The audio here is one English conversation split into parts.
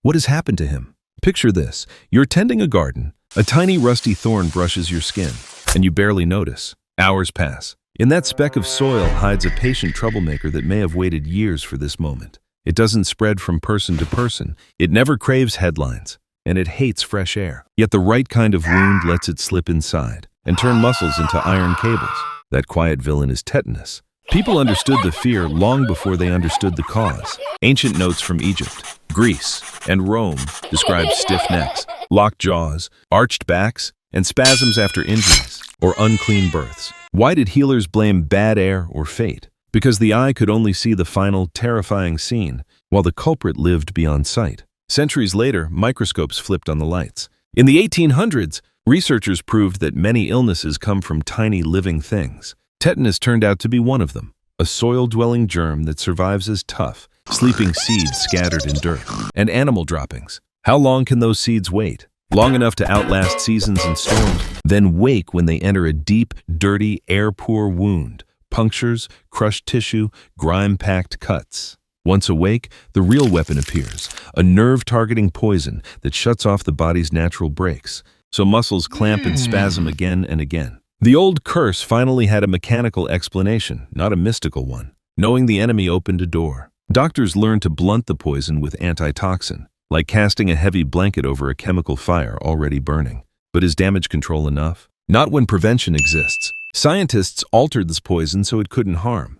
What has happened to him? Picture this. You're tending a garden. A tiny rusty thorn brushes your skin, and you barely notice. Hours pass. In that speck of soil hides a patient troublemaker that may have waited years for this moment. It doesn't spread from person to person. It never craves headlines, and it hates fresh air. Yet the right kind of wound lets it slip inside and turn muscles into iron cables. That quiet villain is tetanus. People understood the fear long before they understood the cause. Ancient notes from Egypt, Greece, and Rome describe stiff necks, locked jaws, arched backs, and spasms after injuries or unclean births. Why did healers blame bad air or fate? Because the eye could only see the final, terrifying scene, while the culprit lived beyond sight. Centuries later, microscopes flipped on the lights. In the 1800s, researchers proved that many illnesses come from tiny living things. Tetanus turned out to be one of them, a soil-dwelling germ that survives as tough, sleeping seeds scattered in dirt, and animal droppings. How long can those seeds wait? Long enough to outlast seasons and storms, then wake when they enter a deep, dirty, air-poor wound. Punctures, crushed tissue, grime-packed cuts. Once awake, the real weapon appears, a nerve-targeting poison that shuts off the body's natural brakes, so muscles clamp and spasm again and again. The old curse finally had a mechanical explanation, not a mystical one. Knowing the enemy opened a door. Doctors learned to blunt the poison with antitoxin, like casting a heavy blanket over a chemical fire already burning. But is damage control enough? Not when prevention exists. Scientists altered this poison so it couldn't harm,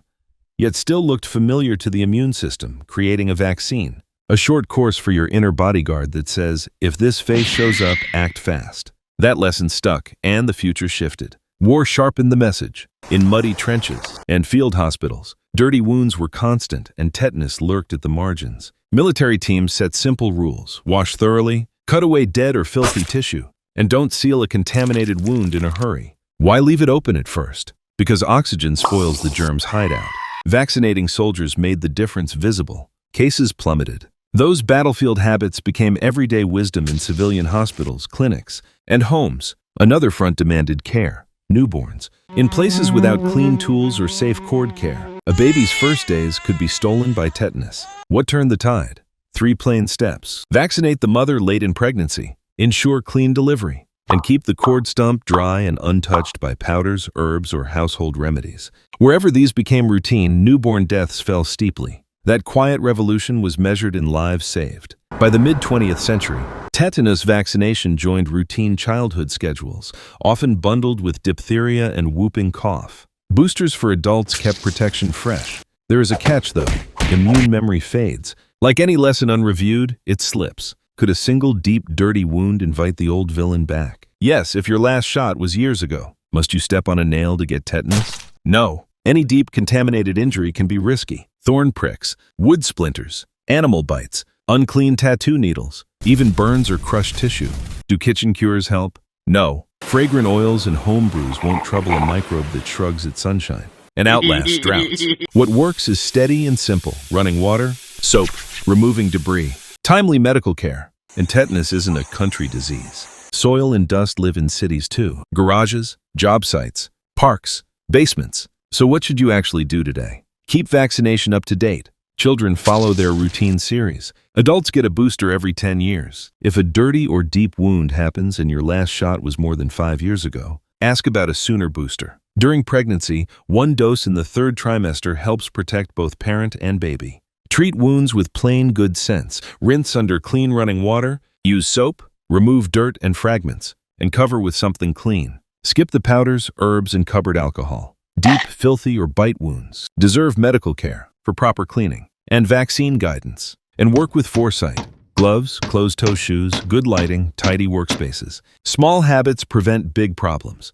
yet still looked familiar to the immune system, creating a vaccine. A short course for your inner bodyguard that says, if this face shows up, act fast. That lesson stuck, and the future shifted. War sharpened the message. In muddy trenches and field hospitals, dirty wounds were constant and tetanus lurked at the margins. Military teams set simple rules: wash thoroughly, cut away dead or filthy tissue, and don't seal a contaminated wound in a hurry. Why leave it open at first? Because oxygen spoils the germ's hideout. Vaccinating soldiers made the difference visible. Cases plummeted. Those battlefield habits became everyday wisdom in civilian hospitals, clinics, and homes. Another front demanded care. Newborns. In places without clean tools or safe cord care, a baby's first days could be stolen by tetanus. What turned the tide? 3 plain steps. Vaccinate the mother late in pregnancy. Ensure clean delivery. And keep the cord stump dry and untouched by powders, herbs, or household remedies. Wherever these became routine, newborn deaths fell steeply. That quiet revolution was measured in lives saved. By the mid-20th century, tetanus vaccination joined routine childhood schedules, often bundled with diphtheria and whooping cough. Boosters for adults kept protection fresh. There is a catch, though. Immune memory fades. Like any lesson unreviewed, it slips. Could a single deep, dirty wound invite the old villain back? Yes, if your last shot was years ago. Must you step on a nail to get tetanus? No. Any deep, contaminated injury can be risky. Thorn pricks, wood splinters, animal bites, unclean tattoo needles, even burns or crushed tissue. Do kitchen cures help? No. Fragrant oils and home brews won't trouble a microbe that shrugs at sunshine and outlasts droughts. What works is steady and simple: running water, soap, removing debris, timely medical care. And tetanus isn't a country disease. Soil and dust live in cities too. Garages, job sites, parks, basements. So what should you actually do today? Keep vaccination up to date. Children follow their routine series. Adults get a booster every 10 years. If a dirty or deep wound happens and your last shot was more than 5 years ago, ask about a sooner booster. During pregnancy, 1 dose in the 3rd trimester helps protect both parent and baby. Treat wounds with plain good sense. Rinse under clean running water, use soap, remove dirt and fragments, and cover with something clean. Skip the powders, herbs, and cupboard alcohol. Deep, filthy, or bite wounds deserve medical care for proper cleaning and vaccine guidance. And work with foresight. Gloves, closed-toe shoes, good lighting, tidy workspaces. Small habits prevent big problems.